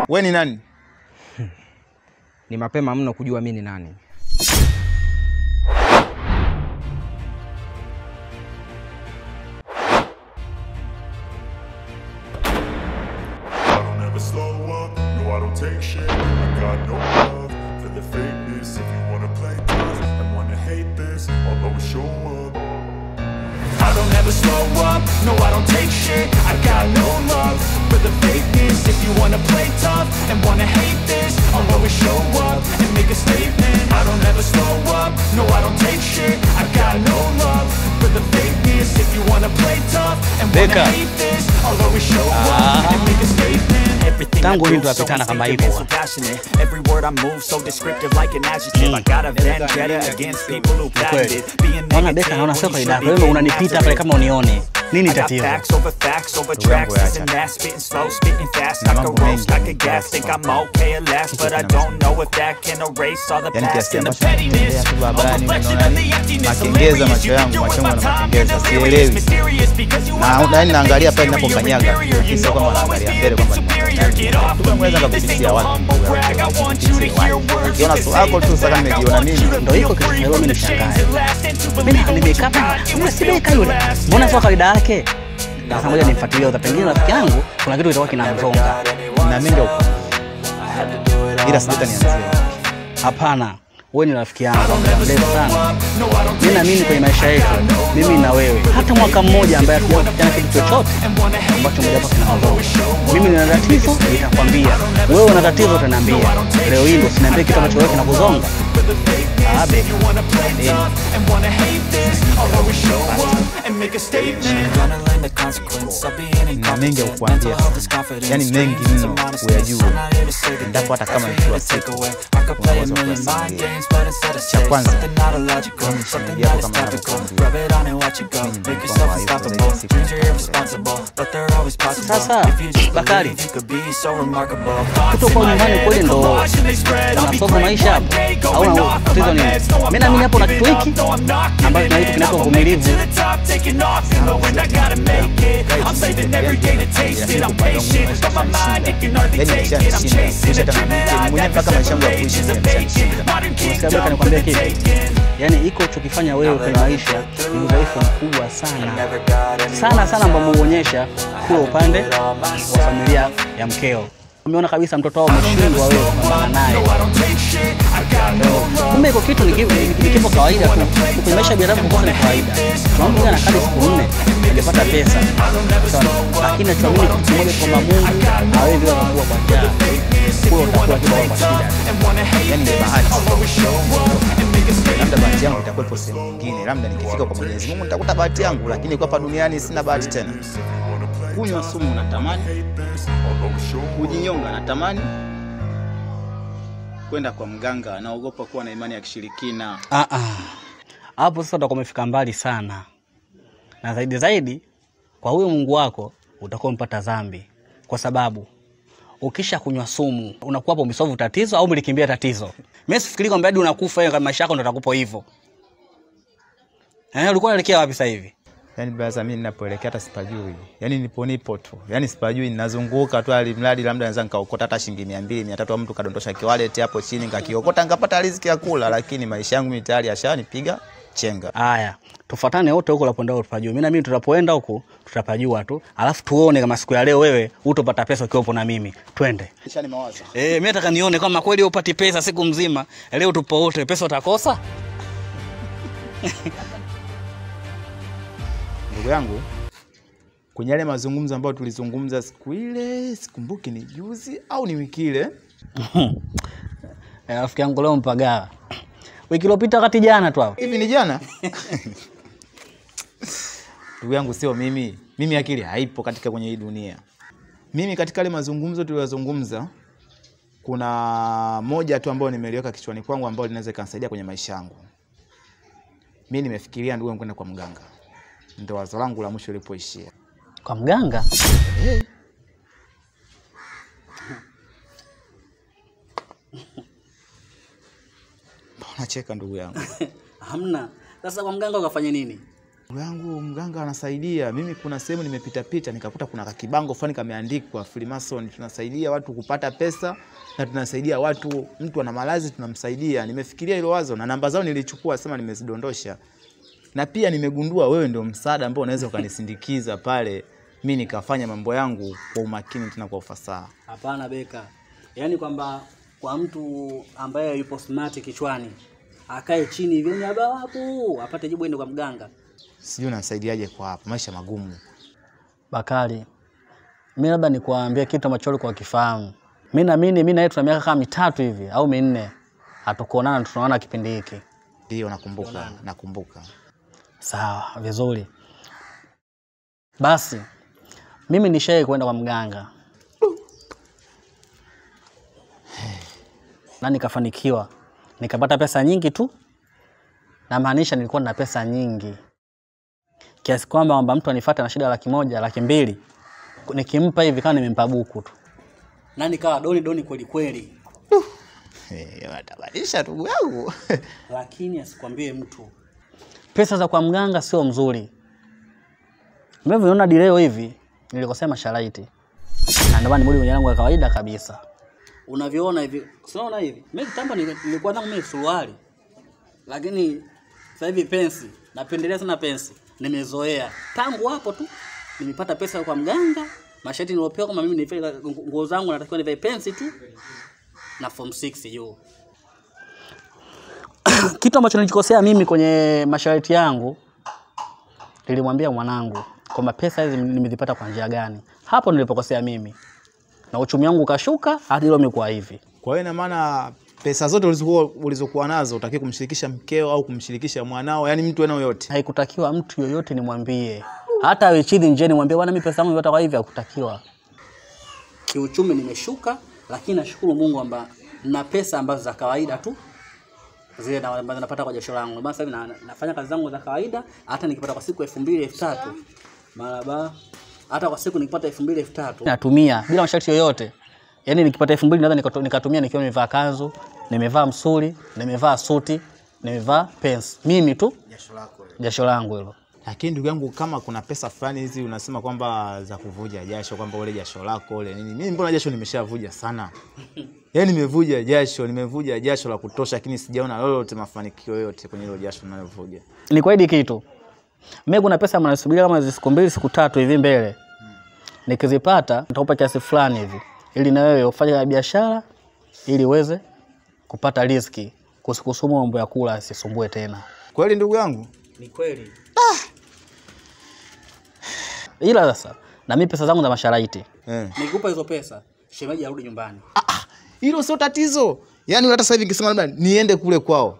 Wewe ni nani? Ni mapema mno kujua mimi ni nani. Take shit, I got no love for the fakeness. If you wanna play tough and wanna hate this, I'll always show up. I don't ever slow up, no I don't take shit. I got no love for the fakeness. If you wanna play tough and wanna hate this, I'll always show up and make a statement. I don't ever slow up, no I don't take shit. I got no love for the fakeness. If you wanna play tough and wanna hate this, I'll always show up and make a statement. Tangu mimi tunapitana kama hivyo. Every word I move so descriptive like an adjective. I got a vendetta against people who patented being Bwana Beka, naona sio kaida. Wewe unanipita pale kama unione. Nini tatizo? Facts over tracks and that spitting slow, spitting fast like a roast, like a gas. Think I'm okay at last, but I don't know if that can erase all the past and the pettiness. A reflection of the emptiness. Hilarious, you can do with my time. You're delirious, mysterious because you are Na naangalia pale ninapokanyaga. Kisa kama naangalia mbele kwamba get off of me. This ain't no humble brag. I want you to hear words. Ukiona swako tu sasa nimejiona mimi. Ndio hiko kitu mimi nishangae. Mimi nimekapa, umesibeka yule. Mbona sio kaida yake? Sasa ngoja nimfuatilie uta pengine rafiki yangu kuna kitu kitakuwa kinamzonga. Na mimi ndio. Ila sasa nianzie. Hapana. Wewe ni rafiki yangu mrefu sana. Mimi naamini kwenye maisha yetu, mimi na wewe, hata mwaka mmoja ambaye hatujakutana kitu chochote ambacho mmoja wapo kinazonga. Mimi nina tatizo nitakwambia. Wewe una tatizo utaniambia. Leo hii ndio usiniambie kitu ambacho wewe kinakuzonga. Abe. Na mengi ya kukuambia. Yaani mengi mno uyajue. Endapo hata kama nikiwa siku. Cha kwanza sasa Bakari, kutoka nyumbani kweli ndo unasoma maisha hapo au na tatizo nini? Mimi naamini hapo na kitu hiki ambacho tunaita kinaitwa uvumilivu. Nikwambia kitu, yani iko chokifanya wewe kwenye maisha ni udhaifu mkubwa sana sana ambao umeonyesha kwa upande wa familia ya mkeo. Umeona kabisa mtoto wao umeshindwa wewe kupambana naye. Kumbe iko kitu ni kipo kawaida tu. Kwenye maisha ya binadamu kwa kawaida. Mambo yana kadi siku 4 ungepata pesa. Lakini tuamini kitu kimoja kwamba Mungu hawezi kuwa kwa njaa. Kwa utakuwa kidogo kwa shida. Yaani ni bahati. Labda bahati yangu itakuwa sehemu nyingine. Labda nikifika kwa Mwenyezi Mungu nitakuta bahati yangu, lakini kwa hapa duniani sina bahati tena. Kunywa sumu natamani. Kujinyonga natamani. Kwenda kwa mganga naogopa kuwa na imani ya kishirikina. Hapo sasa utakuwa umefika mbali sana. Na zaidi kwa huyo Mungu wako utakuwa umepata dhambi. Kwa sababu ukisha kunywa sumu unakuwa hapo umesolve tatizo au umelikimbia tatizo. Mimi sifikiri kwamba hadi unakufa kama maisha yako ndo atakupo hivyo. Ulikuwa unaelekea wapi sasa hivi? Yaani baza mimi ninapoelekea hata sipajui. Yaani nipo tu. Yaani sipajui ninazunguka tu alimradi labda naweza nikaokota hata shilingi 200, 300 au mtu kadondosha kiwallet hapo chini nikakiokota ngapata riziki ya kula, lakini maisha yangu mimi tayari yashanipiga chenga. Haya, tufuatane wote huko lapondao utapajua. Mimi na mimi tutapoenda huko tutapajua tu. Alafu tuone kama siku ya leo wewe utopata pesa ukiwa na mimi. Twende. Kishani mawazo. Mimi nataka nione kama kweli upati pesa siku mzima. Leo tupo wote pesa utakosa? Ndugu yangu, kwenye yale mazungumzo ambayo tulizungumza siku ile, sikumbuki ni juzi au ni wiki ile. Rafiki yangu leo mpagawa. Wiki iliyopita kati jana tu hapo. Hivi ni jana? Ndugu yangu sio mimi. Mimi akili haipo katika kwenye hii dunia. Mimi katika yale mazungumzo tuliyozungumza kuna moja tu ambayo nimeliweka kichwani kwangu ambayo linaweza kunisaidia kwenye maisha yangu. Mimi nimefikiria ndugu yangu kwenda kwa mganga. Ndio wazo langu la mwisho lilipoishia. Kwa mganga? Unacheka ndugu yangu. Hamna. Sasa kwa mganga ukafanya nini? Ndugu yangu mganga anasaidia. Mimi kuna sehemu nimepita nikakuta kuna kibango fulani kameandikwa Freemason, tunasaidia watu kupata pesa na tunasaidia watu, mtu ana malazi tunamsaidia. Nimefikiria hilo wazo na namba zao nilichukua, sema nimezidondosha. Na pia nimegundua wewe ndio msaada ambao unaweza ukanisindikiza pale mimi nikafanya mambo yangu kwa umakini tena kwa ufasaha. Hapana Beka. Yaani kwamba kwa mtu ambaye yupo smart kichwani akae chini hivi ni hapo apate jibu ende kwa mganga. Sijui unasaidiaje kwa hapo, maisha magumu. Bakari, mimi labda nikuambie kitu ambacho ulikuwa ukifahamu. Mimi na yeye tuna miaka kama 3 hivi au 4 hatukuonana, tunaona kipindi hiki. Ndio nakumbuka. Sawa, vizuri. Basi mimi nishaye kwenda kwa mganga. Na nikafanikiwa. Nikapata pesa nyingi tu. Na maanisha nilikuwa na pesa nyingi. Kiasi kwamba mtu anifuata na shida 100,000, 200,000. Nikimpa hivi kama nimempa buku tu. Na nikawa doni kweli. Watabadilisha ndugu yangu. Lakini asikwambie mtu. Pesa za kwa mganga sio mzuri. Mimi niona dileo hivi nilikosema sharaiti. Na ndio maana mwili mwenye yangu ya kawaida kabisa. Unaviona hivi, unaona hivi. Mimi kitambo nilikuwa na mimi suruali. Lakini sasa hivi pensi, napendelea sana pensi. Nimezoea. Tangu hapo tu nimepata pesa kwa mganga. Mashati nilopewa kama mimi nivae nguo zangu natakiwa nivae pensi tu na form 6 juu. Kitu ambacho nilikosea mimi kwenye masharti yangu, nilimwambia mwanangu kwamba pesa hizi nimezipata kwa njia gani. Hapo nilipokosea mimi. Na uchumi wangu ukashuka hadi leo nimekuwa hivi. Kwa hiyo ina maana pesa zote ulizokuwa nazo utaki kumshirikisha mkeo au kumshirikisha mwanao, yani mtu eneo yote. Haikutakiwa mtu yoyote nimwambie. Hata awe chini nje nimwambie bwana mimi pesa yangu nimepata kwa hivi, hakutakiwa. Kiuchumi nimeshuka, lakini nashukuru Mungu kwamba na pesa ambazo za kawaida tu zile ambazo napata kwa jasho langu. Basi hivi nafanya kazi zangu za kawaida, hata nikipata kwa siku 2000, 3000 maraba, hata kwa siku nikipata 2000, 3000 natumia bila masharti yoyote. Yaani nikipata 2000 naweza nikatumia nikiwa nimevaa kanzu, nimevaa msuli, nimevaa suti, nimevaa pants. Mimi tu jasho langu hilo. Lakini ndugu yangu, kama kuna pesa fulani hizi unasema kwamba za kuvuja jasho, kwamba ule jasho lako ule nini, mimi mbona jasho nimeshavuja sana. Yaani nimevuja jasho la kutosha, lakini sijaona lolote mafanikio yoyote kwenye hilo jasho ninalovuja. Ni kwa hidi kitu. Mimi kuna pesa mnasubiria kama siku 2 siku 3 hivi mbele. Nikizipata nitakupa kiasi fulani hivi ili na wewe ufanye biashara ili uweze kupata riziki. Kusikusuma mambo ya kula asisumbue tena. Kweli ndugu yangu? Ni kweli. Ila sasa na mimi pesa zangu za masharaiti. Nikupa hizo pesa, shemeji arudi nyumbani. Hilo sio tatizo. Yaani hata sasa hivi nikisema labda niende kule kwao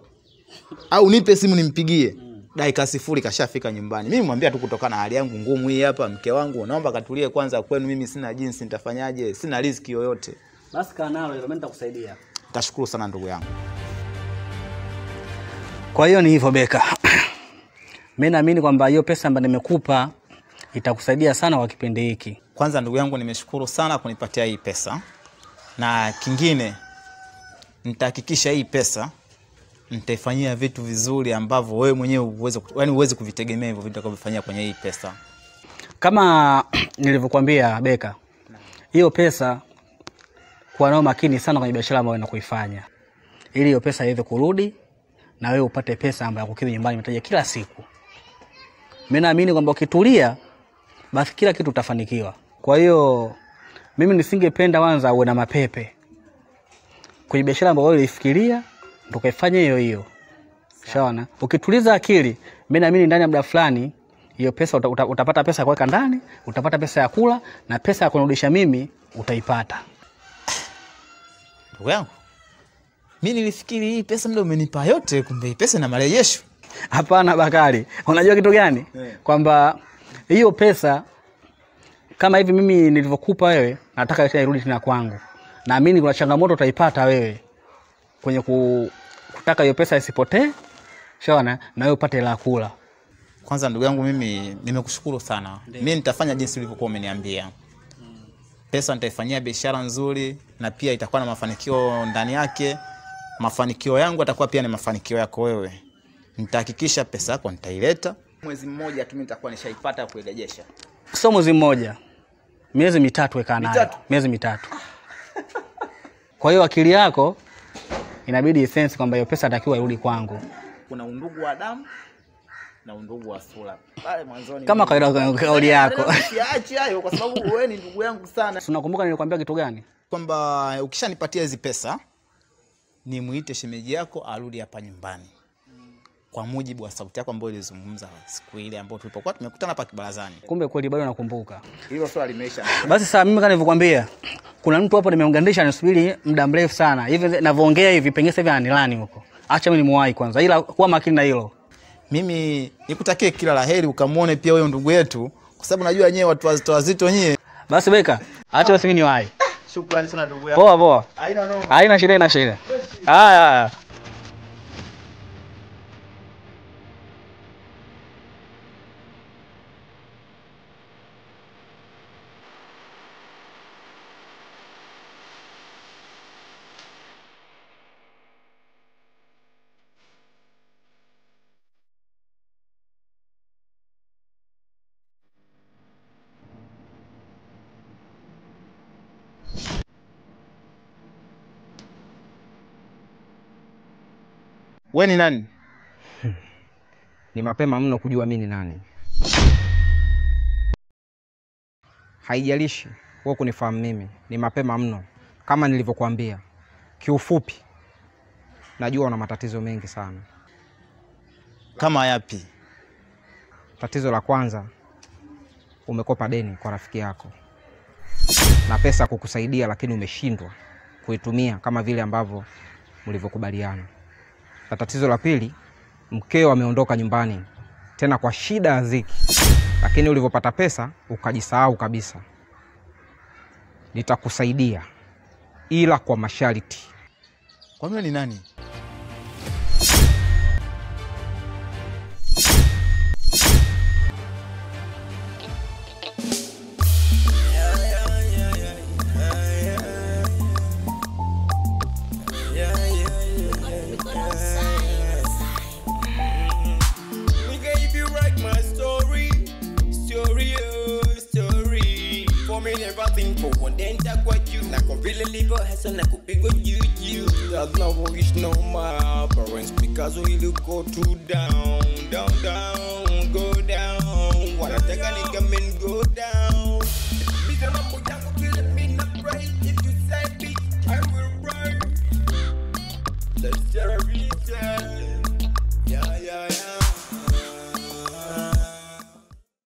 au nipe simu nimpigie, dakika 0 kashafika nyumbani. Mimi mwambia tu kutokana na hali yangu ngumu hii hapa, mke wangu naomba katulie kwanza kwenu, mimi sina jinsi nitafanyaje, sina riziki yoyote. Basi kaa nalo hilo, mimi nitakusaidia. Nitashukuru sana ndugu yangu. Kwa hiyo ni hivyo Beka. Mimi naamini kwamba hiyo pesa ambayo nimekupa itakusaidia sana kwa kipindi hiki. Kwanza ndugu yangu, nimeshukuru sana kunipatia hii pesa. Na kingine nitahakikisha hii pesa nitaifanyia vitu vizuri ambavyo wewe mwenyewe uweze kuvitegemea hivyo vitu utakavyofanyia kwenye hii pesa. Kama nilivyokuambia Beka, hiyo pesa kuwa nao makini sana kwenye biashara ambayo unakuifanya. Ili hiyo pesa iweze kurudi na wewe upate pesa ambayo kukidhi nyumbani mahitaji kila siku. Mimi naamini kwamba ukitulia basi kila kitu utafanikiwa. Kwa hiyo mimi nisingependa kwanza uwe na mapepe. Kwenye biashara ambayo wewe ulifikiria ndio kaifanya hiyo. Shaona? Ukituliza akili, mimi naamini ndani ya muda fulani hiyo pesa utapata pesa ya kuweka ndani, utapata pesa ya kula na pesa ya kunirudisha mimi utaipata. Ndugu yangu, mimi nilifikiri hii pesa ndio umenipa yote, kumbe hii pesa na marejesho. Hapana Bakari. Unajua kitu gani? Kwamba hiyo pesa kama hivi mimi nilivyokupa wewe, nataka tena irudi tena kwangu. Naamini kuna changamoto utaipata wewe kwenye kutaka hiyo pesa isipotee. Shaona? Na wewe upate la kula. Kwanza ndugu yangu, mimi nimekushukuru sana. Mimi nitafanya jinsi ulivyokuwa umeniambia. Pesa nitaifanyia biashara nzuri na pia itakuwa na mafanikio ndani yake. Mafanikio yangu yatakuwa pia ni mafanikio yako wewe. Nitahakikisha pesa yako nitaileta Mwezi mmoja tu mimi nitakuwa nishaipata kuirejesha. Sio mwezi mmoja. Miezi 3 weka nayo. Miezi 3. Kwa hiyo akili yako inabidi sense kwamba hiyo pesa atakiwa irudi kwangu. Kuna undugu wa damu na undugu wa sura. Pale mwanzoni Kama kauli yako. Siachi hayo kwa sababu wewe ni ndugu yangu sana. Unakumbuka nilikwambia kitu gani? Kwamba ukishanipatia hizi pesa nimuite shemeji yako arudi hapa nyumbani. Kwa mujibu wa sauti yako ambayo ilizungumza siku ile ambayo tulipokuwa tumekutana hapa kibarazani. Kumbe kweli bado nakumbuka. Hilo swali limeisha. Basi sasa mimi kama nilivyokuambia, kuna mtu hapo nimeunganisha nisubiri muda mrefu sana. Hivi ninavyoongea hivi pengine hivi anilani huko. Acha mimi nimuwahi kwanza. Ila kuwa makini na hilo. Mimi nikutakie kila laheri ukamuone pia wewe ndugu yetu kwa sababu najua wenyewe watu wazito wenyewe. Basi Beka, acha basi mimi niwahi. Shukrani sana ndugu yangu. Poa. Haina shida. Haya. Wewe ni nani? Ni mapema mno kujua mimi ni nani. Haijalishi wewe kunifahamu mimi, ni mapema mno. Kama nilivyokuambia, kiufupi najua una matatizo mengi sana. Kama yapi? Tatizo la kwanza, umekopa deni kwa rafiki yako. Na pesa kukusaidia lakini umeshindwa kuitumia kama vile ambavyo mlivyokubaliana. Na tatizo la pili, mkeo ameondoka nyumbani tena kwa shida ya dhiki. Lakini ulivyopata pesa ukajisahau kabisa. Nitakusaidia ila kwa masharti. Kwa mimi ni nani? No more parents because we look go too down, go down. Wanna take a nigga, men go down.